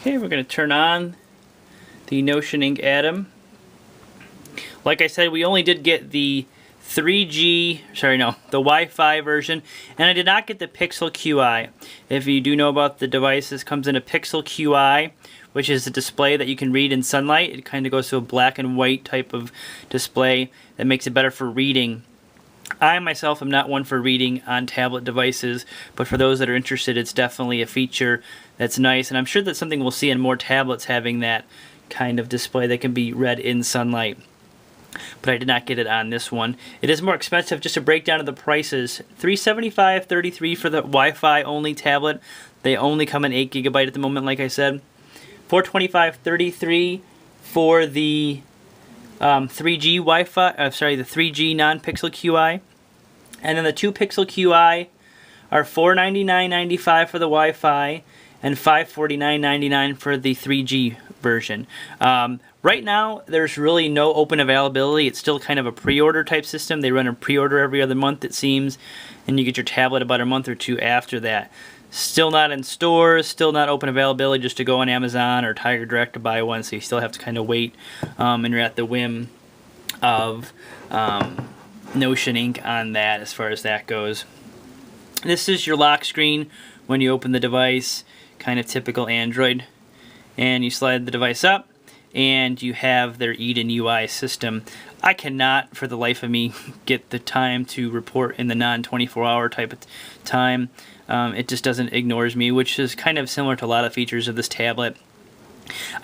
Okay, we're going to turn on the NotionINK Atom. Like I said, we only did get the the Wi-Fi version, and I did not get the Pixel QI. If you do know about the device, this comes in a Pixel QI, which is a display that you can read in sunlight. It kind of goes to a black and white type of display that makes it better for reading. I myself am not one for reading on tablet devices, but for those that are interested, it's definitely a feature that's nice, and I'm sure that's something we'll see in more tablets, having that kind of display that can be read in sunlight. But I did not get it on this one. It is more expensive. Just a breakdown of the prices: $375.33 for the Wi-Fi only tablet. They only come in 8 GB at the moment, like I said. $425.33 for the 3G Wi-Fi, the 3G non-pixel QI. And then the 2 pixel QI are $499.95 for the Wi-Fi and $549.99 for the 3G version. Right now, there's really no open availability. It's still kind of a pre-order type system. They run a pre-order every other month, it seems, and you get your tablet about a month or two after that. Still not in stores, still not open availability, just to go on Amazon or Tiger Direct to buy one, so you still have to kind of wait, and you're at the whim of NotionINK on that as far as that goes. This is your lock screen when you open the device, kind of typical Android, and you slide the device up and you have their Eden UI system. I cannot for the life of me get the time to report in the non-24 hour type of time. It just ignores me, which is kind of similar to a lot of features of this tablet.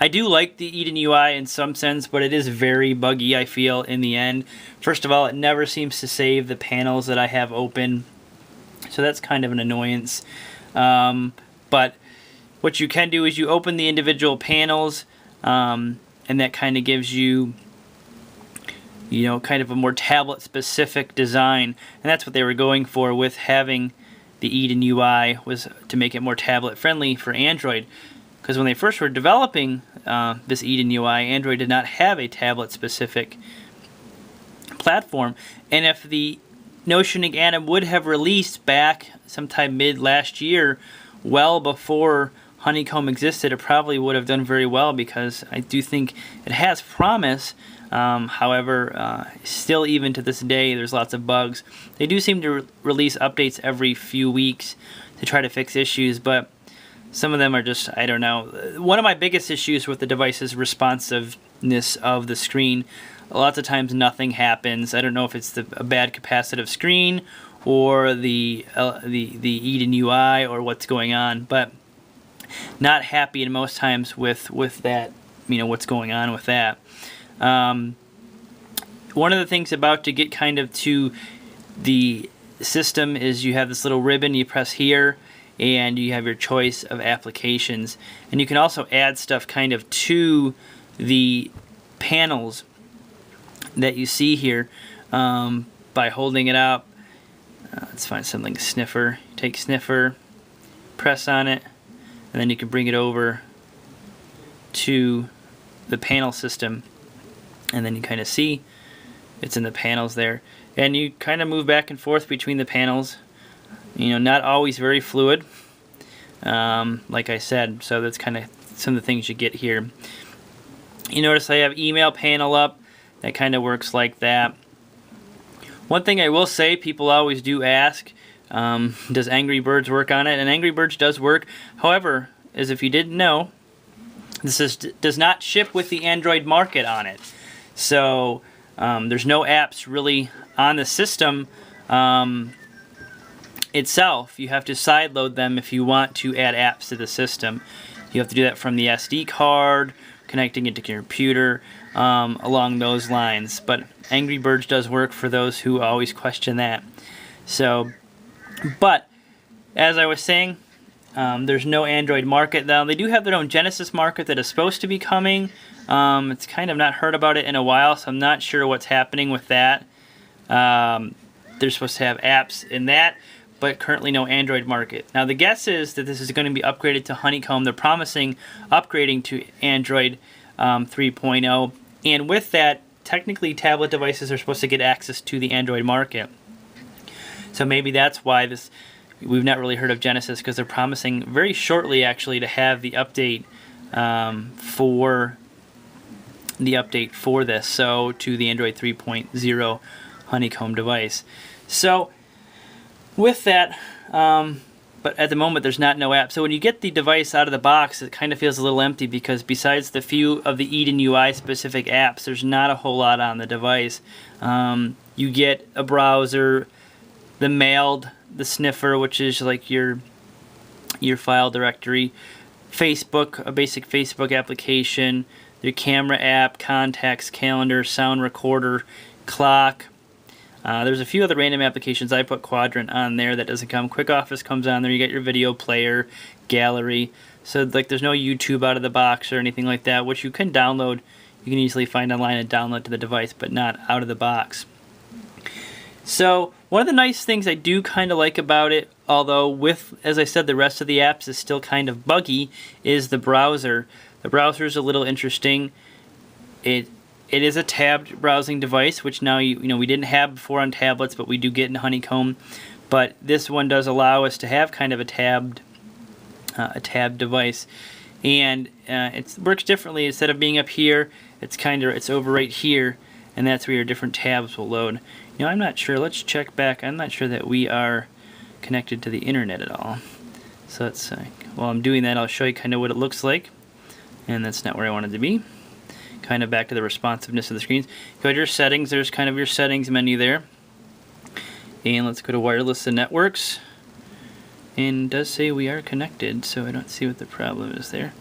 I do like the Eden UI in some sense, but it is very buggy, I feel, in the end. First of all, it never seems to save the panels that I have open, so that's kind of an annoyance. But what you can do is you open the individual panels, and that kind of gives you, kind of a more tablet-specific design. And that's what they were going for with having the Eden UI, was to make it more tablet-friendly for Android. Because when they first were developing this Eden UI, Android did not have a tablet-specific platform. And if the NotionINK Atom would have released back sometime mid-last year, well before Honeycomb existed, it probably would have done very well, because I do think it has promise. However, still even to this day, there's lots of bugs. They do seem to release updates every few weeks to try to fix issues, but some of them are just, I don't know. One of my biggest issues with the device is responsiveness of the screen. Lots of times nothing happens. I don't know if it's a bad capacitive screen or the Eden UI or what's going on, but not happy in most times with that, what's going on with that. One of the things about to get kind of to the system is you have this little ribbon you press here, and you have your choice of applications, and you can also add stuff kind of to the panels that you see here by holding it up. Let's find something. Sniffer. Take Sniffer, press on it, and then you can bring it over to the panel system, and then you kind of see it's in the panels there, and you kind of move back and forth between the panels. Not always very fluid, like I said, so that's kind of some of the things you get here. You notice I have email panel up. That kind of works like that. One thing I will say, people always do ask, does Angry Birds work on it? And Angry Birds does work. However, as if you didn't know, this does not ship with the Android market on it. So there's no apps really on the system itself. You have to sideload them if you want to add apps to the system. You have to do that from the SD card, connecting it to your computer, along those lines. But Angry Birds does work for those who always question that. So, but as I was saying, there's no Android market now. They do have their own Genesis market that is supposed to be coming. It's kind of not heard about it in a while, so I'm not sure what's happening with that. They're supposed to have apps in that, but currently no Android market. Now the guess is that this is going to be upgraded to Honeycomb. They're promising upgrading to Android 3.0, and with that, technically tablet devices are supposed to get access to the Android market. So maybe that's why we've not really heard of Genesis, because they're promising very shortly actually to have the update for the update for this, so to the Android 3.0 honeycomb device. So with that, but at the moment there's no app. So when you get the device out of the box, it kind of feels a little empty because besides the few of the Eden UI specific apps, there's not a whole lot on the device. You get a browser, the mailed, the sniffer, which is like your file directory, Facebook, a basic Facebook application, your camera app, contacts, calendar, sound recorder, clock. There's a few other random applications. I put Quadrant on there. That doesn't come. Quick Office comes on there. You get your video player, gallery. So like there's no YouTube out of the box or anything like that, which you can download. You can easily find online and download to the device, but not out of the box. So one of the nice things I do kind of like about it, although with, as I said, the rest of the apps is still kind of buggy, is the browser. The browser is a little interesting. It is a tabbed browsing device, which now you know we didn't have before on tablets, but we do get in Honeycomb. But this one does allow us to have kind of a tabbed device, and it works differently. Instead of being up here, it's over right here, and that's where your different tabs will load. You know, I'm not sure. Let's check back. I'm not sure that we are connected to the internet at all. So let's while I'm doing that, I'll show you kind of what it looks like, and that's not where I wanted to be. Kind of back to the responsiveness of the screens. Go to your settings. There's kind of your settings menu there. And let's go to wireless and networks. And it does say we are connected, so I don't see what the problem is there.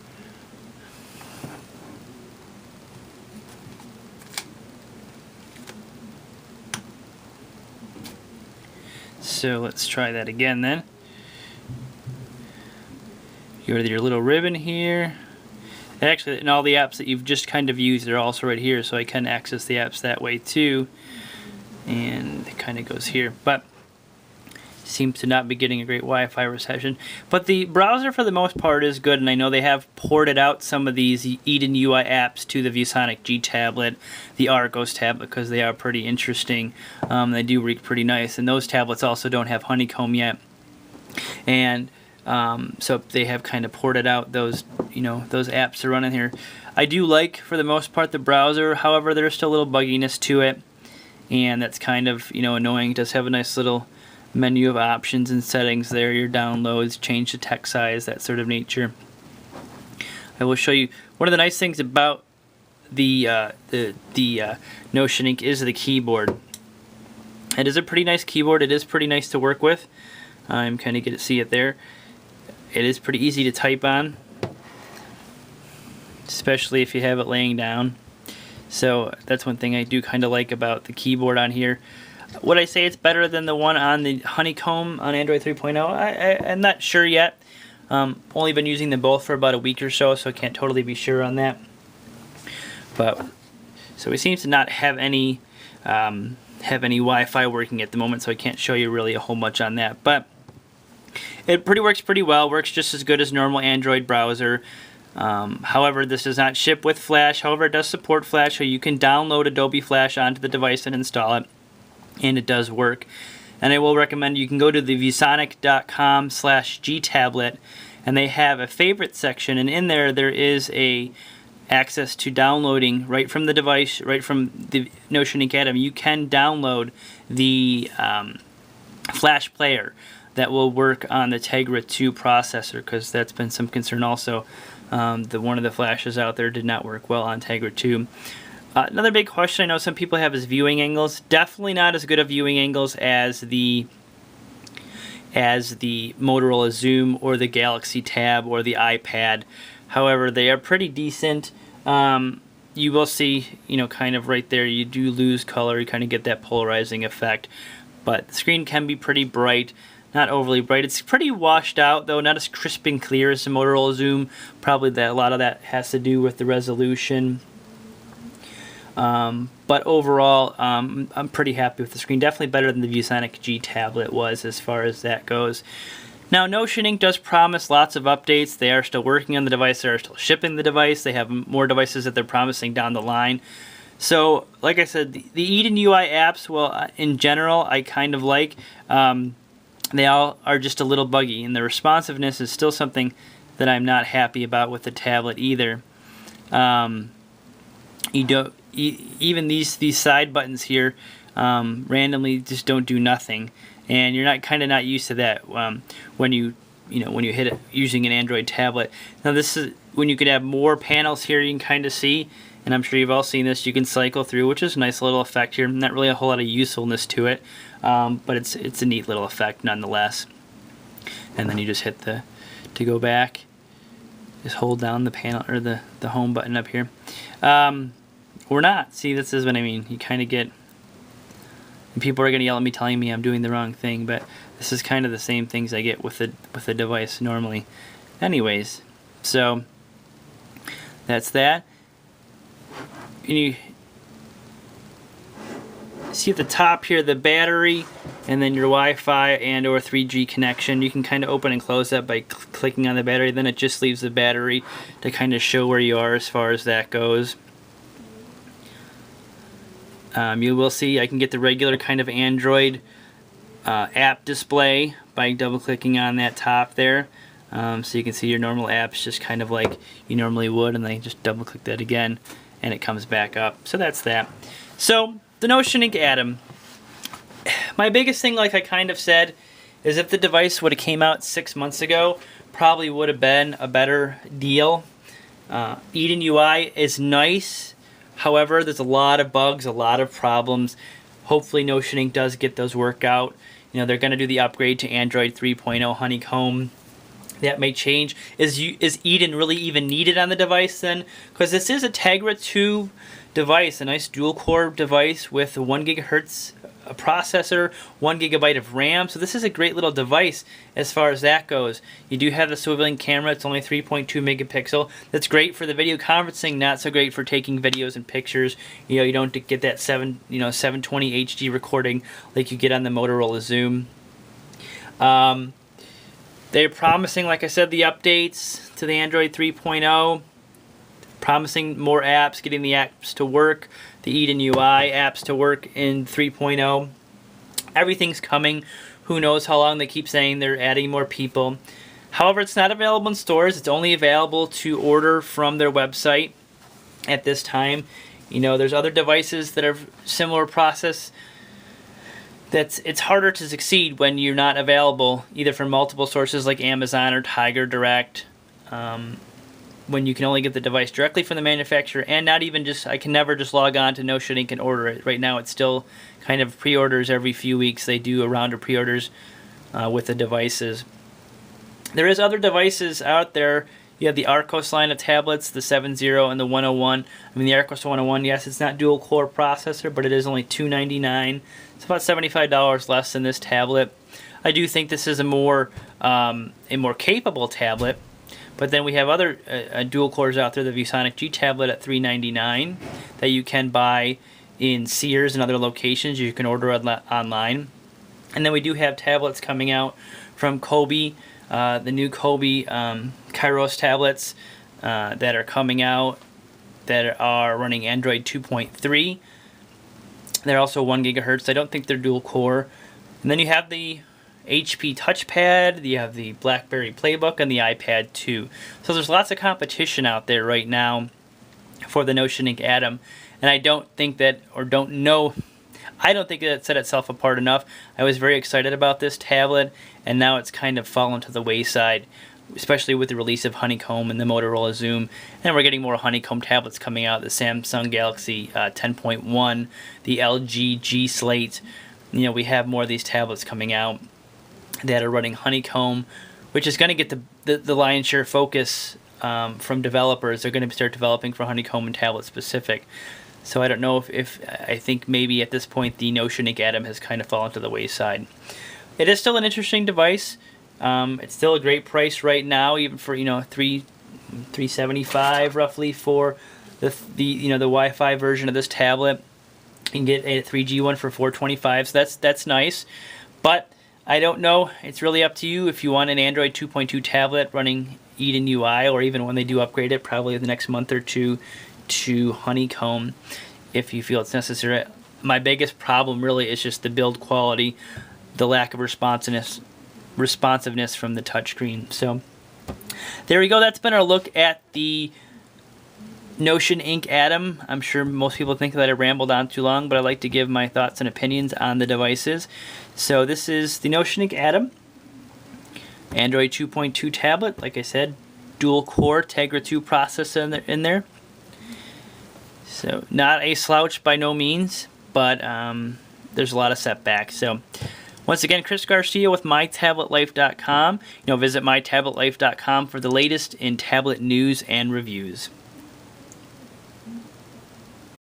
So let's try that again then. Go to your little ribbon here. Actually, and all the apps that you've just kind of used are also right here, so I can access the apps that way too. And it kind of goes here, but seems to not be getting a great Wi-Fi reception. But the browser for the most part is good, and I know they have ported out some of these Eden UI apps to the ViewSonic G tablet, the Argos tablet, because they are pretty interesting. They do read pretty nice, and those tablets also don't have Honeycomb yet. And so they have kind of ported out those, those apps to run in here. I do like, for the most part, the browser. However, there's still a little bugginess to it, and that's kind of, annoying. It does have a nice little menu of options and settings there. Your downloads, change the text size, that sort of nature. I will show you one of the nice things about the NotionINK is the keyboard. It is a pretty nice keyboard. It is pretty nice to work with. I'm kind of get to see it there. It is pretty easy to type on, especially if you have it laying down. So that's one thing I do kind of like about the keyboard on here. Would I say it's better than the one on the Honeycomb on Android 3.0? I'm not sure yet. Only been using them both for about a week or so, so I can't totally be sure on that. But so it seems to not have any Wi-Fi working at the moment, so I can't show you really a whole much on that. But it works pretty well. Works just as good as normal Android browser. However, this does not ship with Flash. However, it does support Flash, so you can download Adobe Flash onto the device and install it, and it does work. And I will recommend you can go to the viewsonic.com/gtablet, and they have a favorite section, and in there is a access to downloading right from the device, right from the NotionINK Atom. You can download the Flash player that will work on the Tegra 2 processor, because that's been some concern also. One of the flashes out there did not work well on Tegra 2. Another big question I know some people have is viewing angles. Definitely not as good of viewing angles as the Motorola Zoom or the Galaxy Tab or the iPad. However, they are pretty decent. You will see, kind of right there, you do lose color. You kind of get that polarizing effect. But the screen can be pretty bright. Not overly bright. It's pretty washed out, though, not as crisp and clear as the Motorola Zoom. Probably a lot of that has to do with the resolution. But overall, I'm pretty happy with the screen. Definitely better than the ViewSonic G tablet was as far as that goes. Now, NotionINK does promise lots of updates. They are still working on the device. They are still shipping the device. They have more devices that they're promising down the line. So, like I said, the Eden UI apps, well, in general, I kind of like. They all are just a little buggy, and the responsiveness is still something that I'm not happy about with the tablet either. Even these side buttons here randomly just don't do nothing, and you're not used to that when you hit it using an Android tablet. Now this is when you could have more panels here. You can kind of see, and I'm sure you've all seen this. You can cycle through, which is a nice little effect here. Not really a whole lot of usefulness to it, but it's a neat little effect nonetheless. And then you just hit to go back. Just hold down the panel or the home button up here. Or not. See, this is what I mean. You kind of get, and people are going to yell at me telling me I'm doing the wrong thing, but this is kind of the same things I get with the device normally. Anyways, so that's that. And you see at the top here the battery, and then your Wi-Fi and or 3G connection. You can kind of open and close that by clicking on the battery. Then it just leaves the battery to kind of show where you are as far as that goes. You will see I can get the regular kind of Android app display by double clicking on that top there. So you can see your normal apps just kind of like you normally would, and then you just double click that again and it comes back up. So that's that. So the NotionINK Atom. My biggest thing, like I kind of said, is if the device would have came out 6 months ago, probably would have been a better deal. Eden UI is nice. However, there's a lot of bugs, a lot of problems. Hopefully NotionINK does get those worked out. You know, they're going to do the upgrade to Android 3.0 Honeycomb. That may change. Is Eden really even needed on the device then? Because this is a Tegra 2 device, a nice dual-core device with a 1 gigahertz processor, 1 gigabyte of RAM. So this is a great little device as far as that goes. You do have the swiveling camera. It's only 3.2 megapixel. That's great for the video conferencing, not so great for taking videos and pictures. You know, you don't get that 720 HD recording like you get on the Motorola Zoom. They're promising, like I said, the updates to the Android 3.0. Promising more apps, getting the apps to work, the Eden UI apps to work in 3.0. Everything's coming. Who knows how long? They keep saying they're adding more people. However, it's not available in stores. It's only available to order from their website at this time. You know, there's other devices that are similar process. It's harder to succeed when you're not available either from multiple sources like Amazon or Tiger Direct. When you can only get the device directly from the manufacturer, and not even just, I can never just log on to NotionINK and order it. Right now it's still kind of pre-orders every few weeks. They do a round of pre-orders with the devices. There is other devices out there. You have the Arcos line of tablets, the 7.0 and the 101. I mean, the Arcos 101, yes, it's not dual core processor, but it is only $299. It's about $75 less than this tablet. I do think this is a more capable tablet. But then we have other dual cores out there, the ViewSonic G tablet at $399 that you can buy in Sears and other locations. You can order online. And then we do have tablets coming out from Kobe, the new Kobe Kairos tablets that are coming out that are running Android 2.3. They're also 1 gigahertz. I don't think they're dual core. And then you have the HP touchpad, you have the BlackBerry Playbook, and the iPad 2. So there's lots of competition out there right now for the NotionINK Atom, and I don't think that, or don't know, I don't think that it set itself apart enough. I was very excited about this tablet, and now it's kind of fallen to the wayside, especially with the release of Honeycomb and the Motorola Zoom. And we're getting more Honeycomb tablets coming out, the Samsung Galaxy 10.1, the LG G Slate. You know, we have more of these tablets coming out that are running Honeycomb, which is going to get the lion's share focus from developers. They're going to start developing for Honeycomb and tablet specific. So I don't know if I think maybe at this point the NotionINK Atom has kind of fallen to the wayside. It is still an interesting device. It's still a great price right now, even for $375 roughly for the Wi-Fi version of this tablet. You can get a 3G one for $425, so that's nice. But I don't know. It's really up to you if you want an Android 2.2 tablet running Eden UI, or even when they do upgrade it, probably the next month or two, to Honeycomb if you feel it's necessary. My biggest problem really is just the build quality, the lack of responsiveness from the touchscreen. So There we go. That's been our look at the NotionINK Atom. I'm sure most people think that I rambled on too long, but I like to give my thoughts and opinions on the devices. So this is the NotionINK Atom, Android 2.2 tablet. Like I said, dual core Tegra 2 processor in there. So not a slouch by no means, but there's a lot of setbacks. So once again, Chris Garcia with mytabletlife.com. Visit mytabletlife.com for the latest in tablet news and reviews.